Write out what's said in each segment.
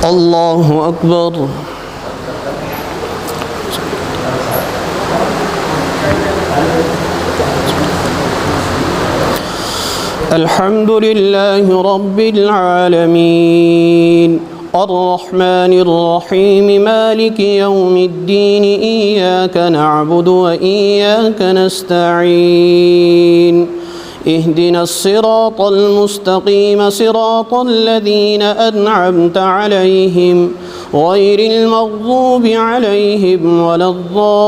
الله أكبر. الحمد لله رب العالمين الرحمن الرحيم مالك يوم الدين إياك نعبد وإياك نستعين اهدنا الصراط المستقيم صراط الذين أنعمت عليهم غير المغضوب عليهم ولا الضالين.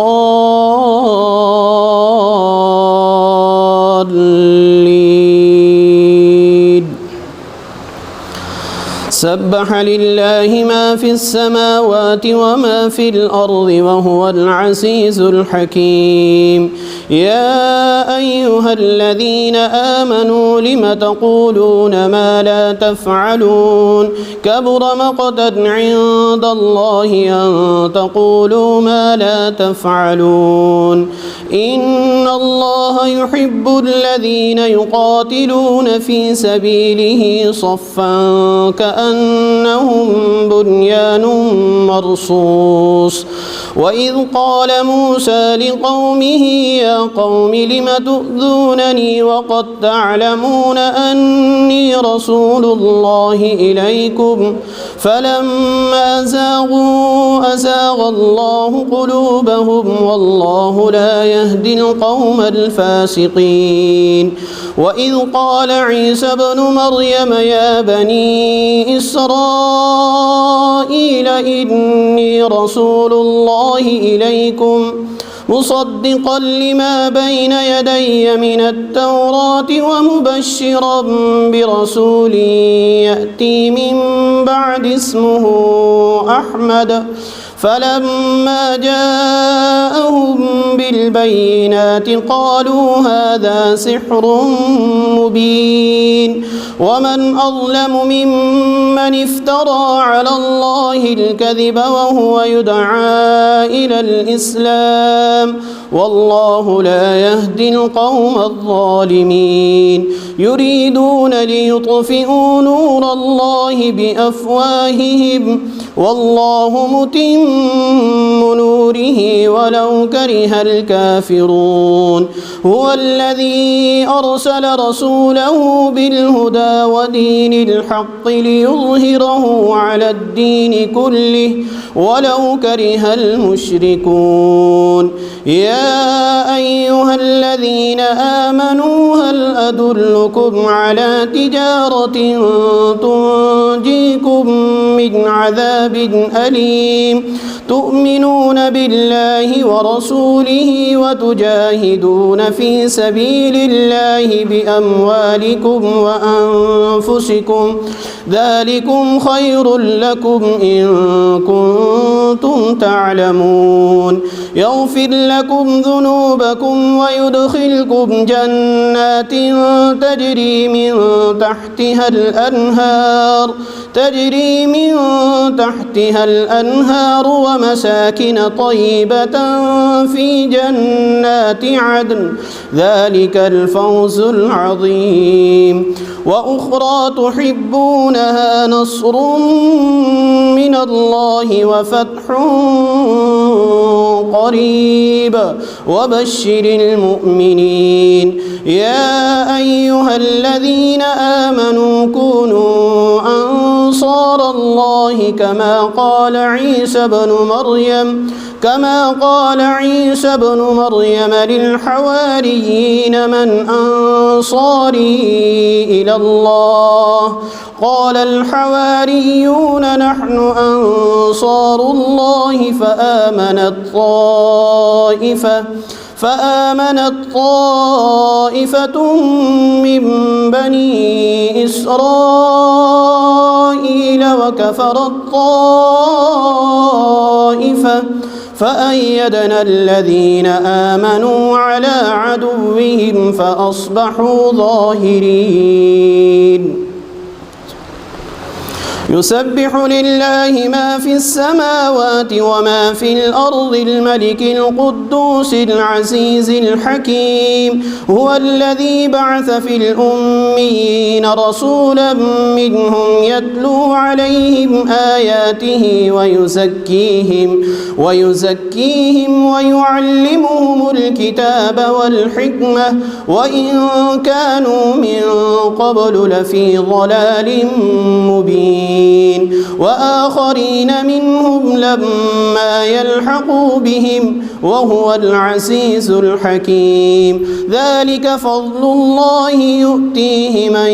سبح لله ما في السماوات وما في الأرض وهو العزيز الحكيم. يا أيها الذين آمنوا لم تقولون ما لا تفعلون كبر مقتا عند الله أن تقولوا ما لا تفعلون. إن الله يحب الذين يقاتلون في سبيله صفا كأنهم بنيان مرصوص. وإذ قال موسى لقومه يا قوم لم تؤذونني وقد تعلمون أني رسول الله إليكم فلما زاغوا أزاغ الله قلوبهم والله لا يهدي القوم الفاسقين. وإذ قال عيسى ابن مريم يا بني إسرائيل إني رسول الله إليكم مصدقا لما بين يدي من التوراة ومبشرا برسول يأتي من بعد اسمه أحمد. فلما جاءهم بالبينات قالوا هذا سحر مبين. ومن أظلم ممن افترى على الله الكذب وهو يدعى إلى الإسلام والله لا يهدي القوم الظالمين. يريدون ليطفئوا نور الله بأفواههم والله متم نوره ولو كره الكافرون. هو الذي أرسل رسوله بالهدى ودين الحق ليظهره على الدين كله ولو كره المشركون. يا أيها الذين آمنوا هل أدلكم على تجارة تنجيكم من عذاب أليم تؤمنون بالله ورسوله وتجاهدون في سبيل الله بأموالكم وأنفسكم ذلكم خير لكم إن كنتم تعلمون. يغفر لكم ذنوبكم ويدخلكم جنات تجري من تحتها الأنهار ومساكن طيبة في جنات عدن ذلك الفوز العظيم. وأخرى تحبونها نصر من الله وفتح قريب وبشر المؤمنين. يا أيها الذين آمنوا كونوا أنصار الله كما قال عيسى بن مريم للحواريين من أنصاري إلى الله قال الحواريون نحن أنصار الله فآمنت طائفة من بني إسرائيل وكفرت طائفة فأيدنا الذين آمنوا على عدوهم فأصبحوا ظاهرين. يسبح لله ما في السماوات وما في الأرض الملك القدوس العزيز الحكيم هو الذي بعث في الأميين رسولا منهم يتلو عليهم آياته ويزكيهم ويعلمهم الكتاب والحكمة وإن كانوا من قبل لفي ضلال مبين وآخرين منهم لما يلحقوا بهم وهو العزيز الحكيم ذلك فضل الله يؤتيه من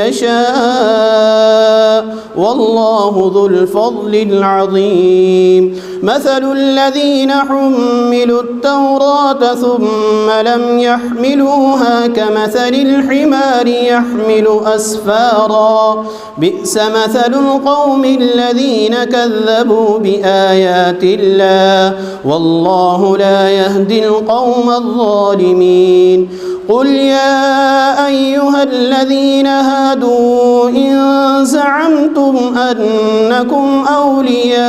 يشاء والله ذو الفضل العظيم مثل الذين حملوا التوراة ثم لم يحملوها كمثل الحمار يحمل أسفارا بئس مثل القوم الذين كذبوا بآيات الله والله لا يهدي القوم الظالمين قل يا أيها الذين هادوا إن زعمتم أنكم أولياء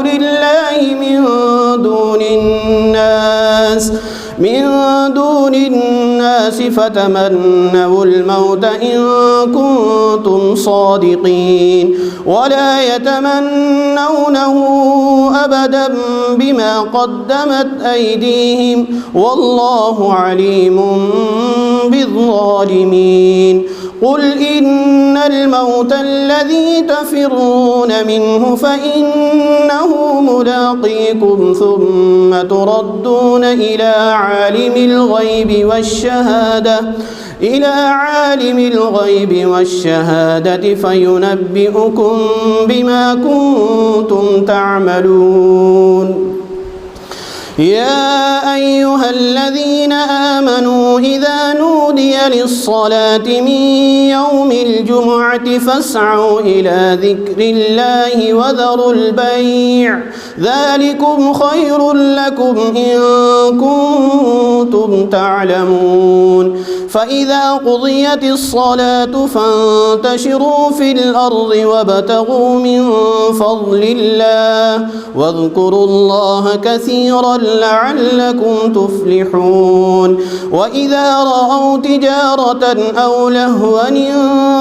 لله من دون الناس فتمنوا الموت إن كنتم صادقين ولا يتمنونه أبدا بما قدمت أيديهم والله عليم بالظالمين قل إن الموت الذي تفرون منه فإنه ملاقيكم ثم تردون إلى عالم الغيب والشهادة فينبئكم بما كنتم تعملون يا أيها الذين آمنوا إذا نودي للصلاة من يوم الجمعة فاسعوا إلى ذكر الله وذروا البيع ذلكم خير لكم إن كنتم تعلمون فإذا قضيت الصلاة فانتشروا في الأرض وابتغوا من فضل الله واذكروا الله كثيرا لعلكم تفلحون وإذا رأوا تجارة أو لهوا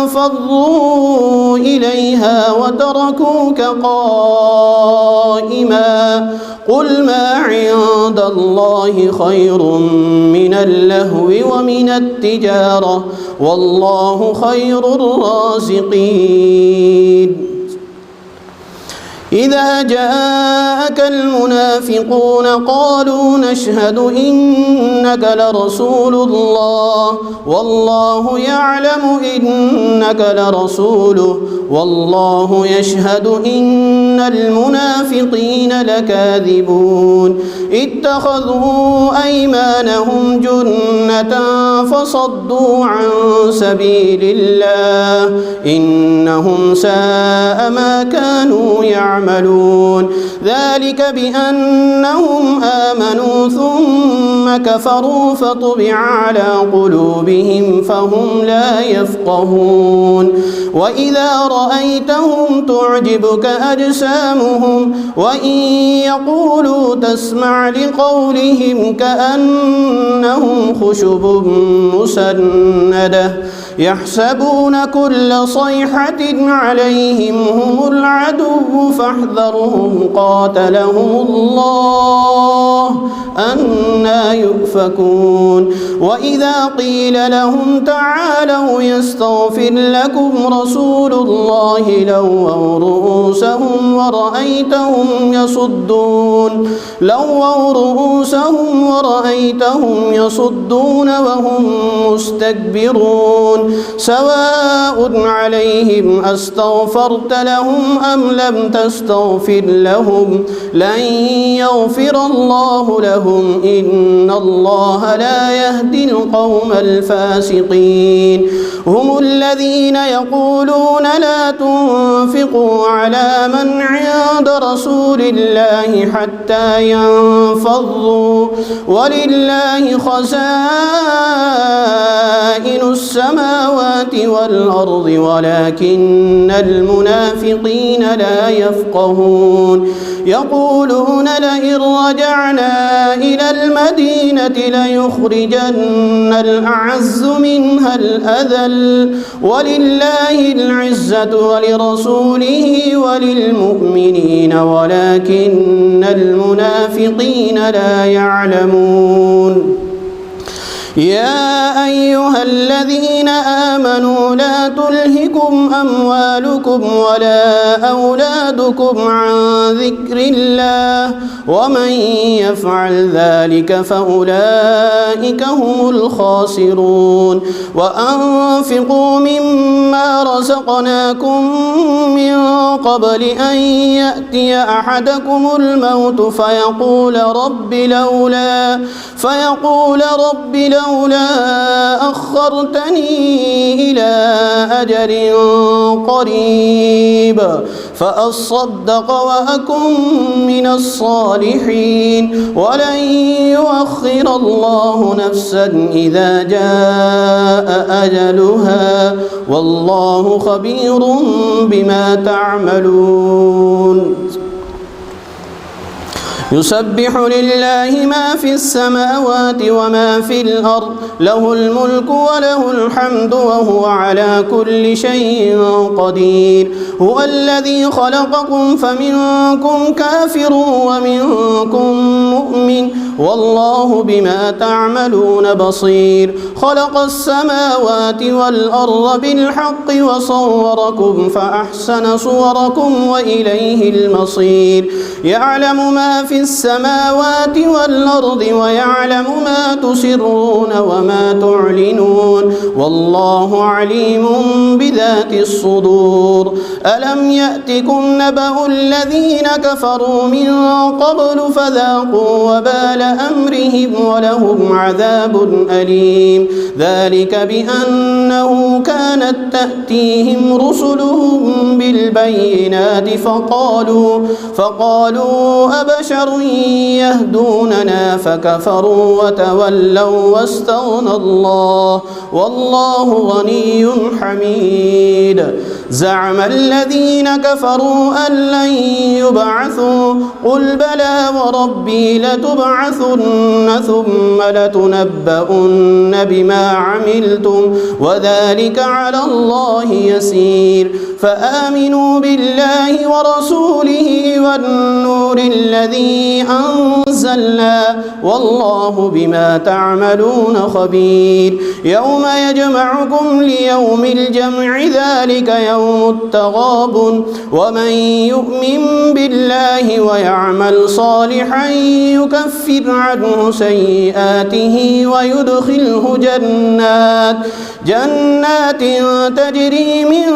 انفضوا إليها وتركوك قائما قل ما عند الله خير من اللهو ومن التجارة والله خير الرازقين إذا جاءك المنافقون قالوا نشهد إنك لرسول الله والله يعلم إنك لرسوله والله يشهد إن المنافقين لكاذبون اتخذوا أيمانهم جنة فصدوا عن سبيل الله إنهم ساء ما كانوا يعملون ذلك بأنهم آمنوا ثم كفروا فطبع على قلوبهم فهم لا يفقهون وإذا رأيتهم تعجبك أجسامهم وإن يقولوا تسمع لقولهم كأنهم خشب مسندة يحسبون كل صيحة عليهم هم العدو فاحذرهم قاتلهم الله أنى يؤفكون وإذا قيل لهم تعالوا يستغفر لكم رسول الله لووا رؤوسهم ورأيتهم يصدون وهم مستكبرون سواء عليهم أستغفرت لهم أم لم تستغفر لهم لن يغفر الله لهم إن الله لا يهدي القوم الفاسقين هم الذين يقولون لا تنفقوا على من عند رسول الله حتى ينفضوا ولله خزائن السماوات السماوات والأرض ولكن المنافقين لا يفقهون يقولون لئن رجعنا إلى المدينة ليخرجن الأعز منها الأذل ولله العزة ولرسوله وللمؤمنين ولكن المنافقين لا يعلمون يا أيها الذين آمنوا لا تلهكم أموالكم ولا أولادكم عن ذكر الله ومن يفعل ذلك فأولئك هم الخاسرون وأنفقوا مما رزقناكم من قبل أن يأتي أحدكم الموت فيقول رب لولا أخرتني إلى أجل قريب فأصدق وأكن من الصالحين ولن يؤخر الله نفسا إذا جاء أجلها والله خبير بما تعملون يسبح لله ما في السماوات وما في الأرض له الملك وله الحمد وهو على كل شيء قدير هو الذي خلقكم فمنكم كافر ومنكم مؤمن والله بما تعملون بصير خلق السماوات والأرض بالحق وصوركم فأحسن صوركم وإليه المصير يعلم ما في السماوات والأرض ويعلم ما تسرون وما تعلنون والله عليم بذات الصدور ألم يأتكم نبأ الذين كفروا من قبل فذاقوا وبال أمرهم ولهم عذاب أليم ذلك بأنه كانت تأتيهم رسلهم بالبينات فقالوا أبشر يهدوننا فكفروا وتولوا واستغنى الله والله غني حميد زعم الذين كفروا أن لن يبعثوا قل بلى وربي لتبعثن ثم لتنبؤن بما عملتم وذلك على الله يسير فآمنوا بالله ورسوله والنور الذي أنزلنا والله بما تعملون خبير يوم يجمعكم ليوم الجمع ذلك يوم التغابن ومن يؤمن بالله ويعمل صالحا يكفر عنه سيئاته ويدخله جنات تجري من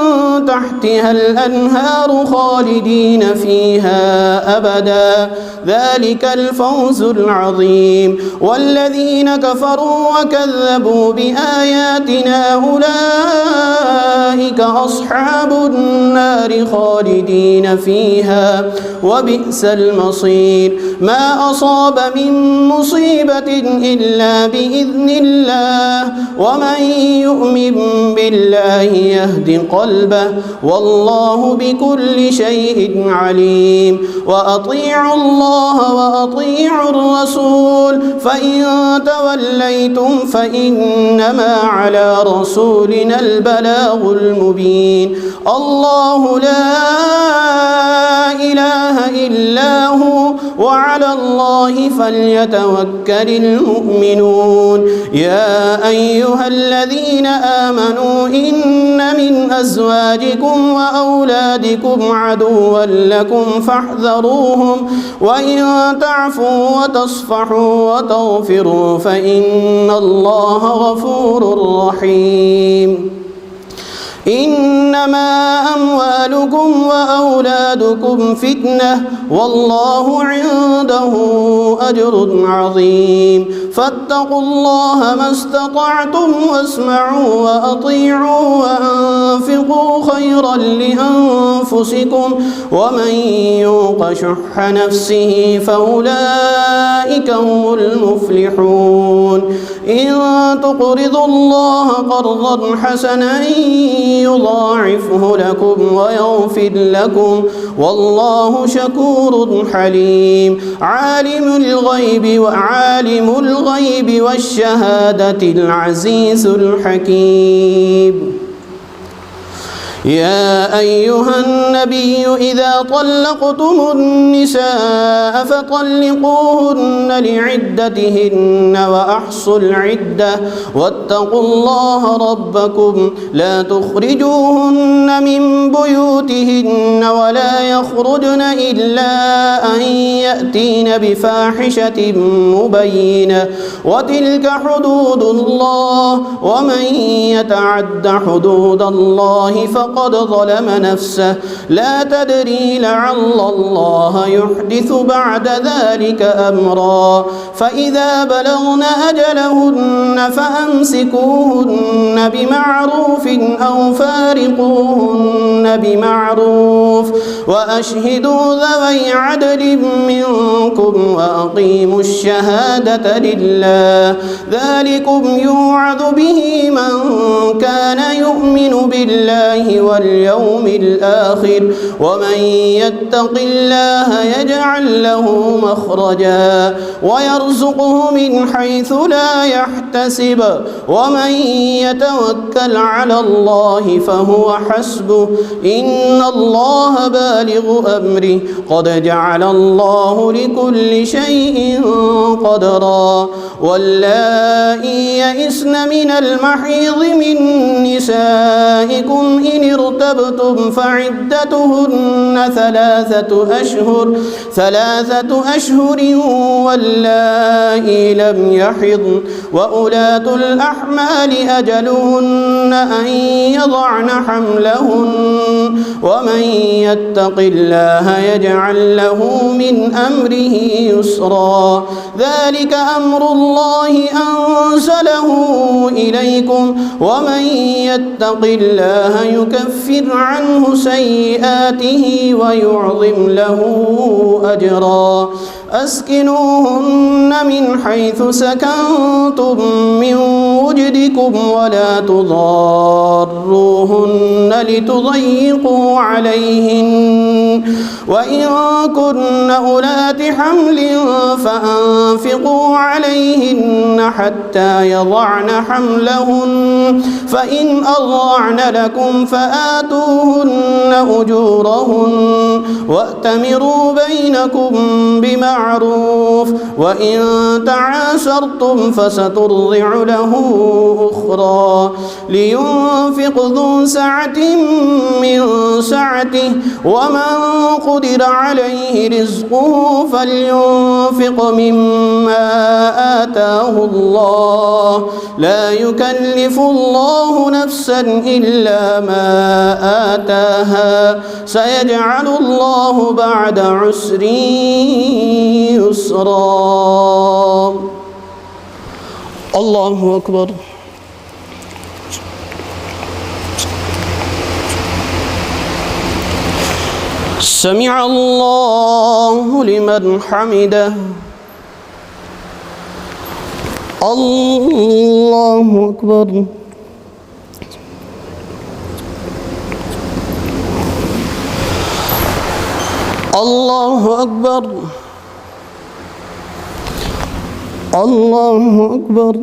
تحتها الأنهار خالدين فيها أبدا ذلك الفوز العظيم والذين كفروا وكذبوا بآياتنا أولئك أصحاب النار خالدين فيها وبئس المصير ما أصاب من مصيبة إلا بإذن الله ومن يؤمن بالله يهد قلبه والله بكل شيء عليم وأطيعوا الله وأطيعوا الرسول فإن توليتم فإنما على رسولنا البلاغ المبين الله لا إله إلا هو وعلى الله فليتوكل المؤمنون يا أيها الذين آمنوا إن من أزواجكم وأولادكم عدوا لكم فاحذروهم وإن تعفوا وتصفحوا وتغفروا فإن الله غفور رحيم إنما أموالكم وأولادكم فتنة والله عنده أجر عظيم فاتقوا الله ما استطعتم واسمعوا وأطيعوا وأنفقوا خيرا لأنفسكم ومن يوق شح نفسه فأولئك هم المفلحون إن تقرضوا الله قرضا حسنا يضاعفه لكم ويغفر لكم والله شكور حليم عالم الغيب والشهادة العزيز الحكيم يا أيها النبي إذا طلقتم النساء فطلقوهن لعدتهن وأحصوا العدة واتقوا الله ربكم لا تخرجوهن من بيوتهن ولا يخرجن إلا أن يأتين بفاحشة مبينة وتلك حدود الله ومن يتعد حدود الله فقد ظلم نفسه لا تدري لعل الله يحدث بعد ذلك أمرا فإذا بلغن أجلهن فأمسكوهن بمعروف أو فارقوهن بمعروف وأشهدوا ذوي عدل منكم وأقيموا الشهادة لله ذلكم يوعظ به من كان يؤمن بالله واليوم الآخر ومن يتق الله يجعل له مخرجا ويرزقه من حيث لا يحتسب ومن يتوكل على الله فهو حسبه إن الله بالغ أمره قد جعل الله لكل شيء قدرا واللائي يئسن من المحيض من نسائكم إن ارتبتم فعدتهن ثلاثة أشهر واللائي لم يحضن وأولاة الأحمال أجلهن أن يضعن حملهن ومن يتق الله يجعل له من أمره يسرا ذلك أمر الله أنزله إليكم ومن يتق الله يكفر عنه سيئاته ويعظم له أجرا أسكنوهن من حيث سكنتم من وجدكم ولا تضاروهن لتضيقوا عليهن وإن كن أولات حمل فأنفقوا عليهن حتى يضعن حملهن فإن أضعن لكم فآتوهن أجورهن وأتمروا بينكم بمعروف وإن تعاسرتم فسترضع له أخرى لينفق ذو سعة من سعته ومن قدر عليه رزقه فلينفق مما آتاه الله لا يكلف الله نفسا إلا ما آتاها سيجعل الله بعد عسر يسرا الله أكبر سمع الله لمن حمده الله أكبر الله أكبر الله أكبر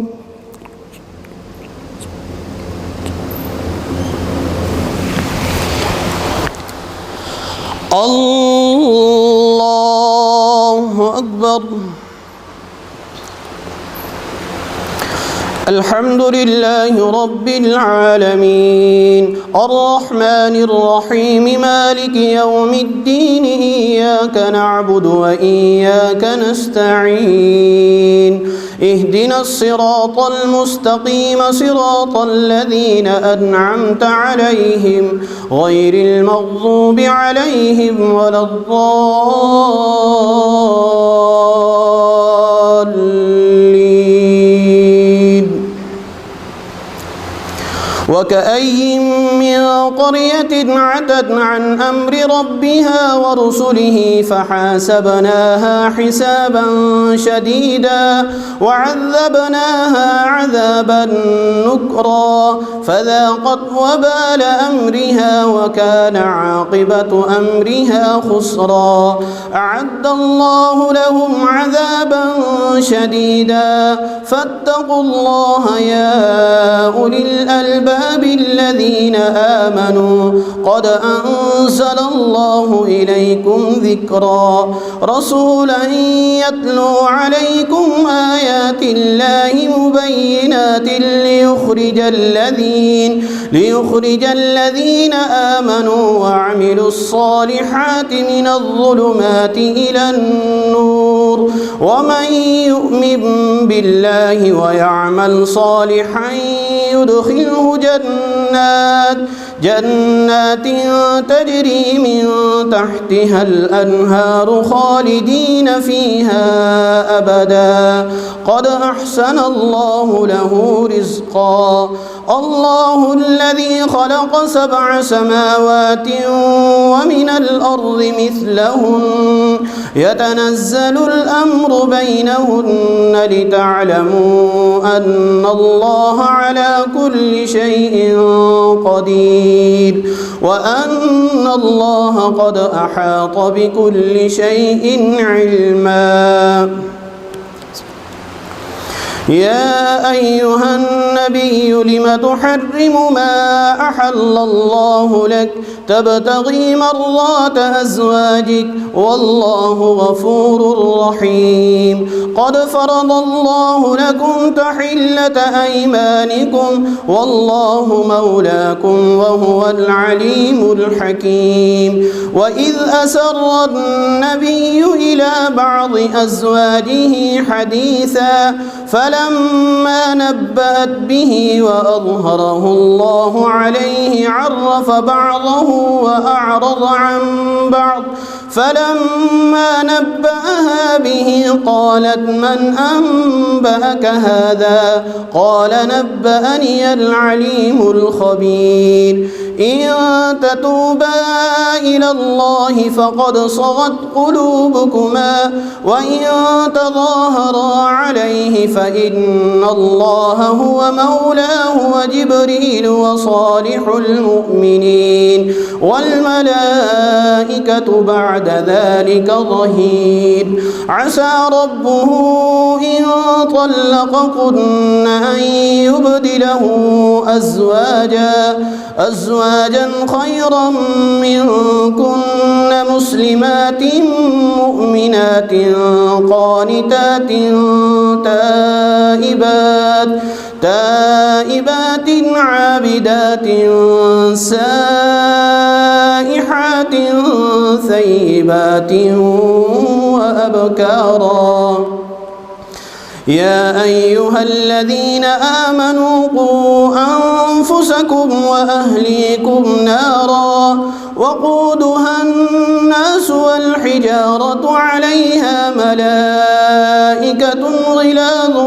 الله أكبر الحمد لله رب العالمين الرحمن الرحيم مالك يوم الدين إياك نعبد وإياك نستعين اهدنا الصراط المستقيم صراط الذين أنعمت عليهم غير المغضوب عليهم ولا الضالين وكأي من قرية عتت عن أمر ربها ورسله فحاسبناها حسابا شديدا وعذبناها عذابا نكرا فذاقت وبال أمرها وكان عاقبة أمرها خسرا. أعد الله لهم عذابا شديدا فاتقوا الله يا أولي الألباب الذين آمنوا قد أنزل الله إليكم ذكرا رسولا يتلو عليكم آيات الله مبينات ليخرج الذين آمنوا وعملوا الصالحات من الظلمات إلى النور ومن يؤمن بالله ويعمل صالحا يدخله جنات تجري من تحتها الأنهار خالدين فيها أبدا قد أحسن الله له رزقا. الله الذي خلق 7 سماوات ومن الأرض مثلهن يتنزل الأمر بينهن لتعلموا أن الله على كل شيء قدير وأن الله قد أحاط بكل شيء علما. يا أيها النبي لم تحرم ما أحل الله لك تبتغي مرضات أزواجك والله غفور رحيم. قد فرض الله لكم تحلة أيمانكم والله مولاكم وهو العليم الحكيم. وإذ أسر النبي إلى بعض أزواجه حديثا فلما نبأت به وأظهره الله عليه عرف بعضه وأعرض عن بعض فلما نبأها به قالت من أنبأك هذا قال نبأني العليم الخبير. إن تتوبا إلى الله فقد صغت قلوبكما وإن تظاهرا عليه فإن الله هو مولاه وجبريل وصالح المؤمنين والملائكة بعد ذلك ظهير. عسى ربه إن طلقكن أن يبدله أزواجا خيرا منكن مسلمات مؤمنات قانتات تائبات عابدات سائحات ثيبات وأبكارا. يا أيها الذين آمنوا قوا أنفسكم وأهليكم نارا وقودها الناس والحجارة عليها ملائكة غلاظ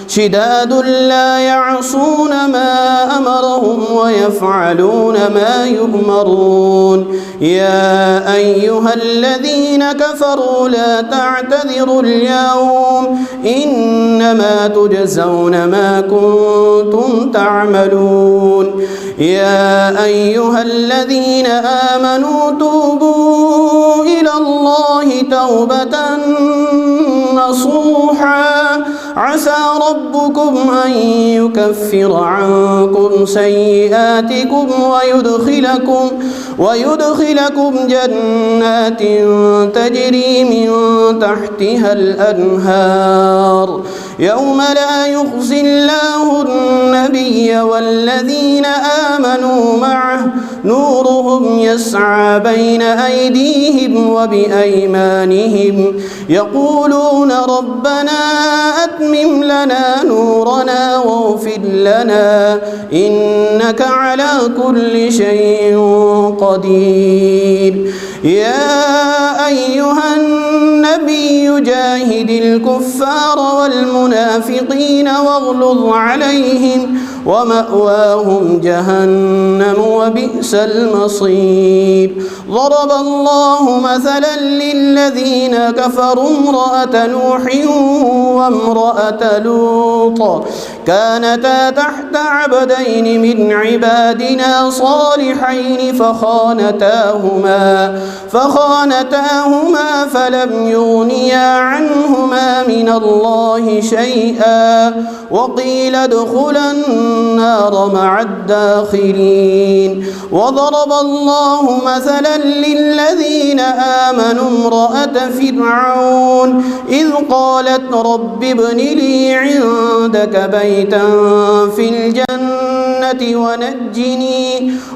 شداد لا يعصون ما أمرهم ويفعلون ما يؤمرون. يا أيها الذين كفروا لا تعتذروا اليوم إنما تجزون ما كنتم تعملون. يا أيها الذين آمنوا توبوا إلى الله توبة نصوحا عسى ربكم أن يكفر عنكم سيئاتكم ويدخلكم جنات تجري من تحتها الأنهار يوم لا يخزي الله النبي والذين آمنوا معه نورهم يسعى بين أيديهم وبأيمانهم يقولون ربنا أتمم لنا نورنا واغفر لنا إنك على كل شيء قدير. يا أيها النبي جاهد الكفار والمنافقين واغلظ عليهم ومأواهم جهنم وبئس المصير. ضرب الله مثلا للذين كفروا امرأة نوح وامرأة لوط كانتا تحت عبدين من عبادنا صالحين فخانتاهما فلم يغنيا عنهما من الله شيئا وقيل ادخلا النار مع الداخلين. وضرب الله مثلا للذين آمنوا امرأة فرعون إذ قالت رب ابن لي عندك بيتا في الجنة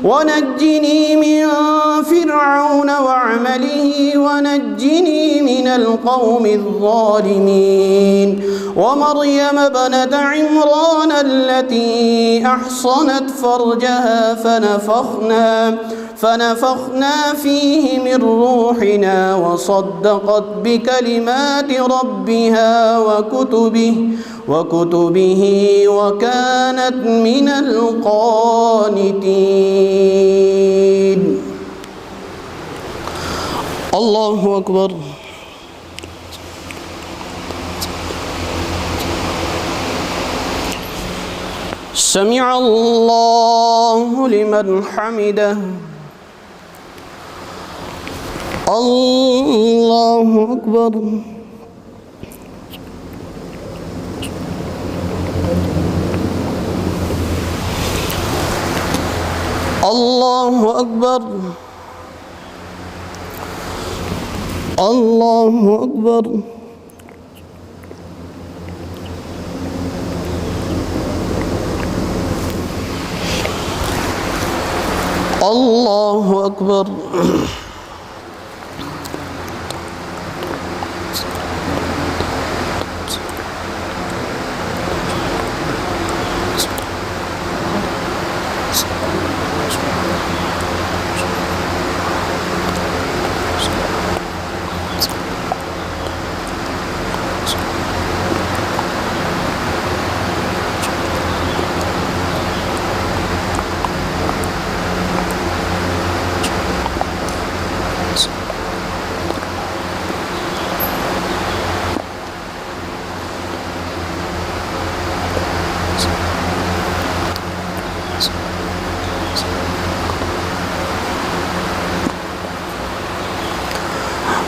ونجني من فرعون وعمله ونجني من القوم الظالمين. ومريم ابنة عمران التي أحصنت فرجها فنفخنا فيه من روحنا وصدقت بكلمات ربها وكتبه وكانت من القانتين. الله أكبر. سمع الله لمن حمده. الله أكبر. الله أكبر. الله أكبر. الله أكبر.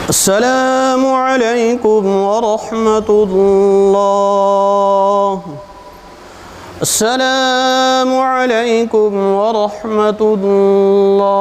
السلام عليكم ورحمة الله. السلام عليكم ورحمة الله.